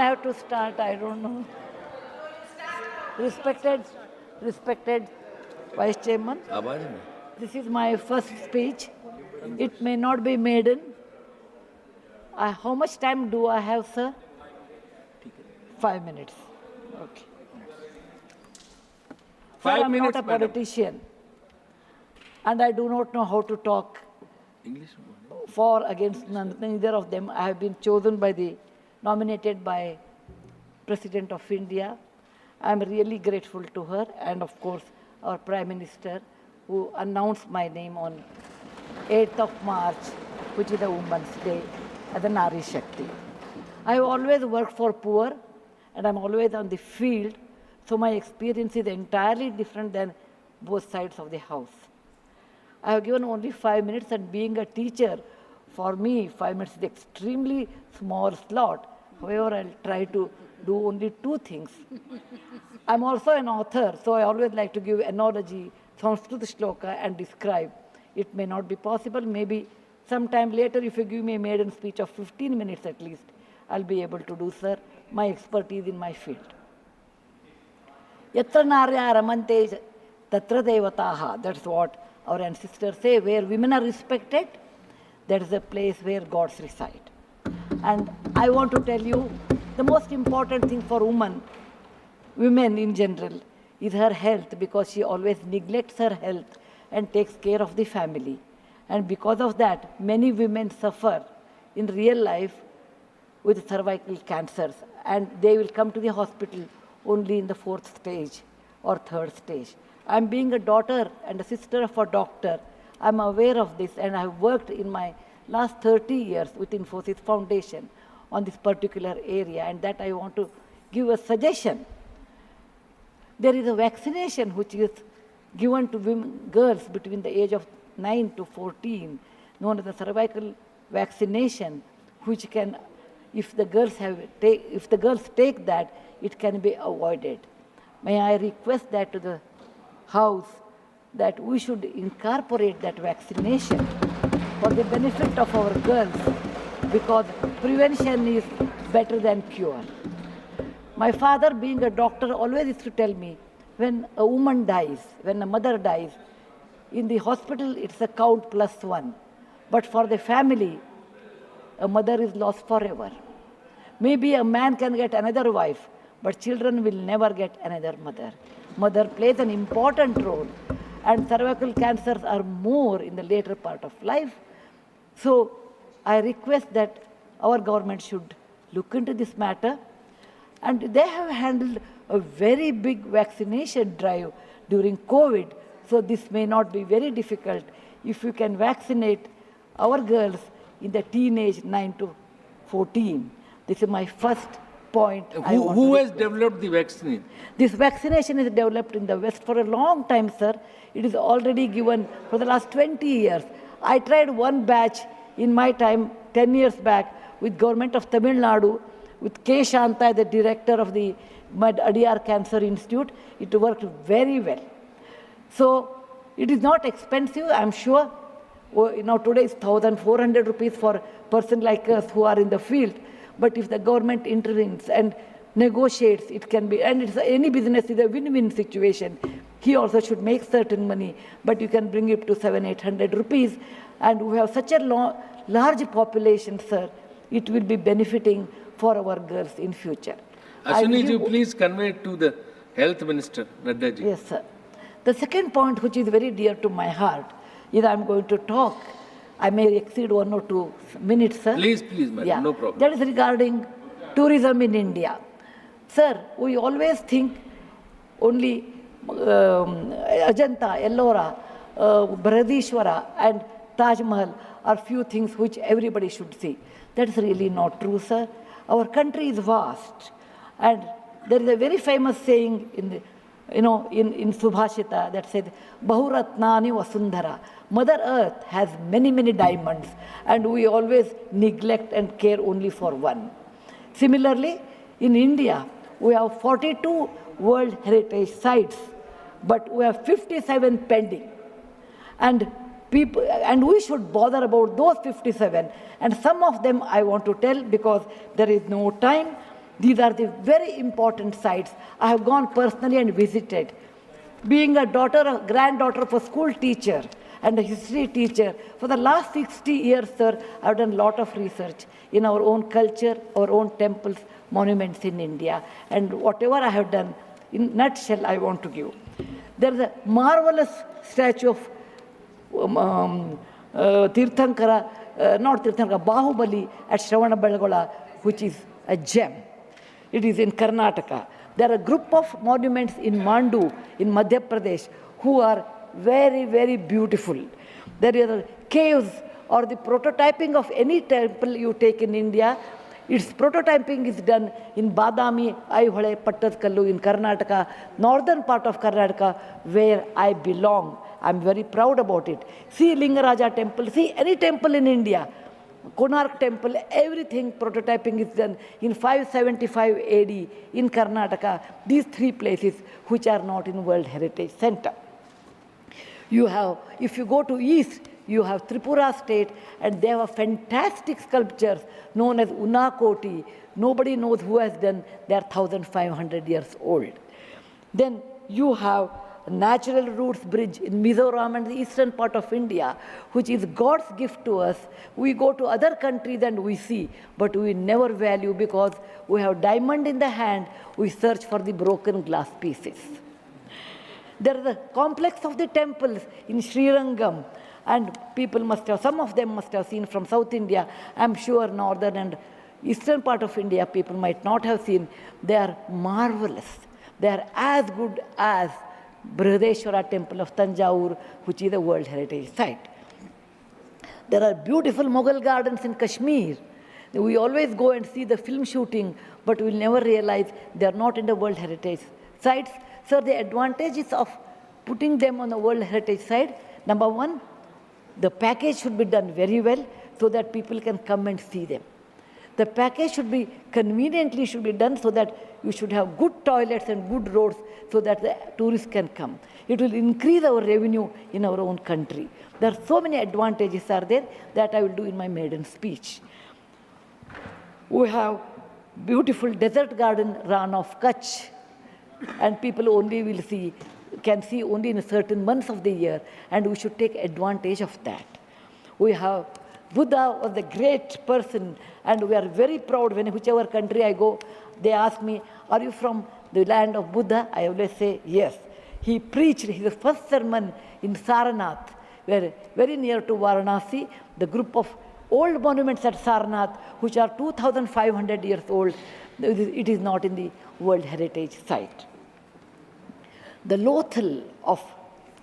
have to start? I don't know. Respected Vice Chairman, this is my first speech. It may not be maiden. How much time do I have, sir? 5 minutes. Okay. Sir, I'm not a politician, and I do not know how to talk for against neither of them. I have been chosen nominated by President of India. I am really grateful to her, and of course our Prime Minister, who announced my name on 8th of March, which is a Women's Day, as a Nari Shakti. I have always worked for poor, and I'm always on the field, so my experience is entirely different than both sides of the house. I have given only 5 minutes, and being a teacher, for me, 5 minutes is extremely small slot. However, I'll try to do only 2 things. I'm also an author, so I always like to give analogy, Sanskrit shloka, and describe. It may not be possible. Maybe sometime later, if you give me a maiden speech of 15 minutes at least, I'll be able to do, sir, my expertise in my field. Yatra narya ramante tatra devataha. That's what our ancestors say. Where women are respected, that is a place where gods reside. And I want to tell you, the most important thing for women in general, is her health, because she always neglects her health and takes care of the family. And because of that, many women suffer in real life with cervical cancers, and they will come to the hospital only in the 4th stage or 3rd stage. I'm being a daughter and a sister of a doctor. I'm aware of this, and I've worked in my last 30 years with Infosys Foundation on this particular area, and that I want to give a suggestion. There is a vaccination which is given to girls between the age of 9 to 14, known as the cervical vaccination, which can, if the girls take that, it can be avoided. May I request that to the House, that we should incorporate that vaccination for the benefit of our girls, because prevention is better than cure. My father, being a doctor, always used to tell me, when a woman dies, when a mother dies, in the hospital it's a count +1. But for the family, a mother is lost forever. Maybe a man can get another wife, but children will never get another mother. Mother plays an important role, and cervical cancers are more in the later part of life. So I request that our government should look into this matter. And they have handled a very big vaccination drive during COVID, so this may not be very difficult if you can vaccinate our girls in the teenage 9 to 14. This is my first point. Who has developed the vaccine? This vaccination is developed in the West for a long time, sir. It is already given for the last 20 years. I tried one batch in my time, 10 years back, with government of Tamil Nadu, with K. Shanta, the director of the Adyar Cancer Institute. It worked very well. So it is not expensive, I'm sure. Today it's 1,400 rupees for a person like us who are in the field. But if the government intervenes and negotiates, it can be, and any business is a win-win situation. He also should make certain money, but you can bring it to 700-800 rupees. And we have such a large population, sir, it will be benefiting for our girls in future. Ashwini, please convey it to the Health Minister, Nadda ji. Yes, sir. The second point, which is very dear to my heart, is I'm going to talk. I may exceed 1 or 2 minutes, sir. Please, madam, no problem. That is regarding tourism in India. Sir, we always think only Ajanta, Ellora, Brihadishwara and Taj Mahal are few things which everybody should see. That's really not true, sir. Our country is vast, and there is a very famous saying in Subhashita that said, Bahuratnani Vasundhara. Mother Earth has many, many diamonds, and we always neglect and care only for one. Similarly, in India, we have 42 World Heritage Sites, but we have 57 pending. And we should bother about those 57. And some of them I want to tell because there is no time. These are the very important sites. I have gone personally and visited. Being a granddaughter of a school teacher and a history teacher, for the last 60 years, sir, I have done a lot of research in our own culture, our own temples, monuments in India. And whatever I have done, in nutshell, I want to give. There is a marvelous statue of Bahubali at Shravanabelagola, which is a gem. It is in Karnataka. There are a group of monuments in Mandu, in Madhya Pradesh, who are very, very beautiful. There are caves or the prototyping of any temple you take in India. Its prototyping is done in Badami, Aihole, Pattadkallu in Karnataka, northern part of Karnataka, where I belong. I'm very proud about it. See Lingaraja temple, see any temple in India. Konark temple, everything prototyping is done in 575 AD in Karnataka. These three places which are not in World Heritage Center. You have, if you go to east, you have Tripura state, and they have fantastic sculptures known as Unakoti. Nobody knows who has done. They are 1,500 years old. Then you have Natural Roots Bridge in Mizoram and the eastern part of India, which is God's gift to us. We go to other countries and we see, but we never value because we have diamond in the hand, we search for the broken glass pieces. There is a complex of the temples in Srirangam, and people must have, some of them must have seen from South India. I'm sure northern and eastern part of India people might not have seen. They are marvelous. They are as good as Brihadeshwara temple of Tanjore, which is a World Heritage Site. There are beautiful Mughal gardens in Kashmir. We always go and see the film shooting, but we'll never realize they are not in the World Heritage Sites. So the advantages of putting them on the World Heritage Site, number one, the package should be done very well so that people can come and see them. The package should be conveniently should be done so that you should have good toilets and good roads so that the tourists can come. It will increase our revenue in our own country. There are so many advantages are there that I will do in my maiden speech. We have beautiful desert garden Ran of Kutch, and people only will see, can see only in certain months of the year, and we should take advantage of that. We have Buddha was a great person, and we are very proud when whichever country I go, they ask me, are you from the land of Buddha? I always say, yes. He preached his first sermon in Sarnath, where very near to Varanasi, the group of old monuments at Sarnath, which are 2,500 years old, it is not in the World Heritage Site. The Lothal of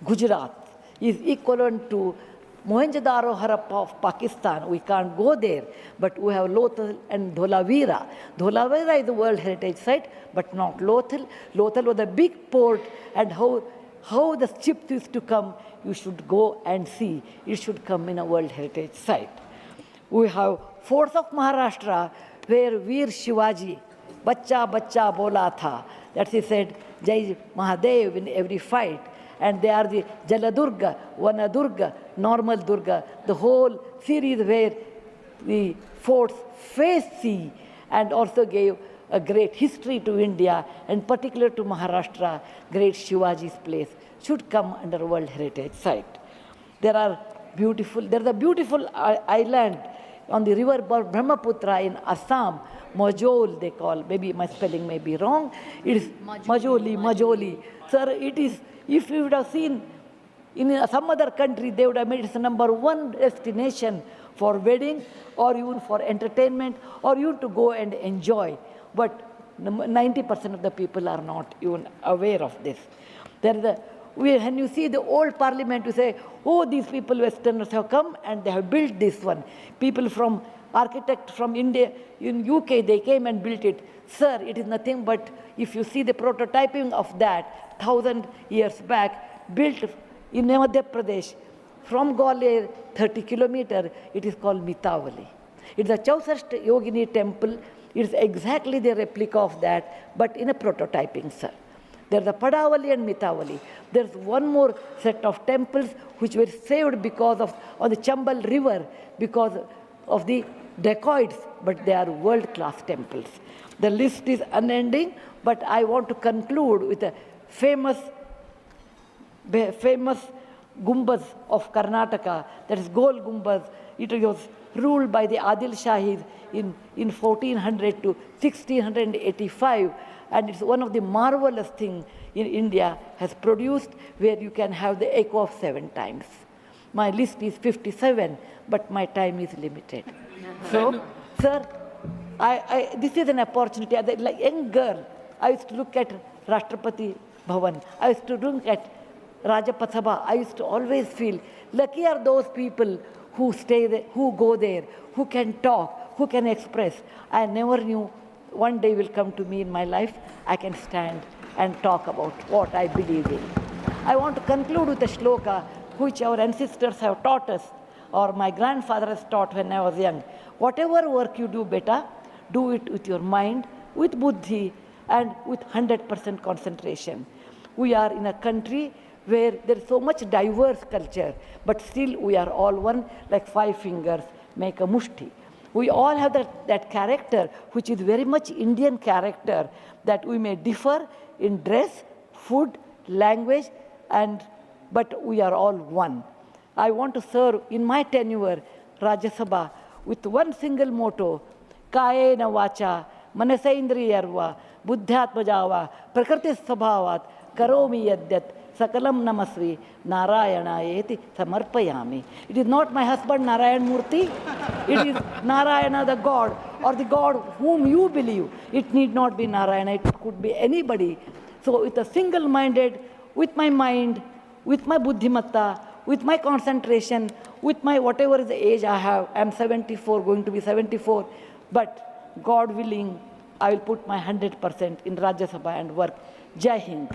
Gujarat is equivalent to Mohenjo-daro Harappa of Pakistan. We can't go there, but we have Lothal and Dholavira. Dholavira is a World Heritage Site, but not Lothal. Lothal was a big port, and how the ships used to come, you should go and see. It should come in a World Heritage Site. We have forts of Maharashtra, where Veer Shivaji, Bachcha Bachcha Bola Tha, that he said, Jai Mahadev in every fight. And they are the Jaladurga, Vanadurga, Normal Durga, the whole series where the forts face sea, and also gave a great history to India, and particular to Maharashtra, great Shivaji's place, should come under World Heritage Site. There is a beautiful island on the river Brahmaputra in Assam, Majol they call, maybe my spelling may be wrong. It is Majoli. Sir, it is, if you would have seen in some other country, they would have made it the #1 destination for wedding or even for entertainment or even to go and enjoy. But 90% of the people are not even aware of this. When you see the old parliament, you say, oh, these people, Westerners have come and they have built this one. People from architects from India, in UK, they came and built it. Sir, it is nothing but, if you see the prototyping of that 1,000 years back, built in Madhya Pradesh, from Gwalior, 30 kilometers, it is called Mitavali. It's a Chausashta Yogini temple. It's exactly the replica of that, but in a prototyping, sir. There's a Padavali and Mitavali. There's one more set of temples which were saved because of, on the Chambal River, because of the dacoits, but they are world-class temples. The list is unending, but I want to conclude with a famous Gumbaz of Karnataka, that is Gol Gumbaz. It was ruled by the Adil Shahis in 1400 to 1685, and it's one of the marvelous things in India has produced, where you can have the echo of 7 times. My list is 57, but my time is limited. So, sir, this is an opportunity. As a young girl, I used to look at Rashtrapati Bhavan. I used to look at Rajpath Sabha. I used to always feel lucky are those people who stay there, who go there, who can talk, who can express. I never knew one day will come to me in my life, I can stand and talk about what I believe in. I want to conclude with a shloka which our ancestors have taught us, or my grandfather has taught when I was young. Whatever work you do, beta, do it with your mind, with buddhi, and with 100% concentration. We are in a country where there is so much diverse culture, but still we are all one, like 5 fingers make a mushti. We all have that character, which is very much Indian character, that we may differ in dress, food, language, but we are all one. I want to serve in my tenure Rajya Sabha with one single motto: Kayena vacha, manasaindriyarva, buddhyatmajava, prakriti sabhavat, karomi yadyat, sakalam namasvi, narayana samarpayami. It is not my husband Narayan Murthy, it is Narayana the God, or the God whom you believe. It need not be Narayana, it could be anybody. So with a single-minded, with my mind, with my buddhimatta, with my concentration, with my whatever is the age I have, I am 74, going to be 74, but God willing, I will put my 100% in Rajya Sabha and work. Jai Hind.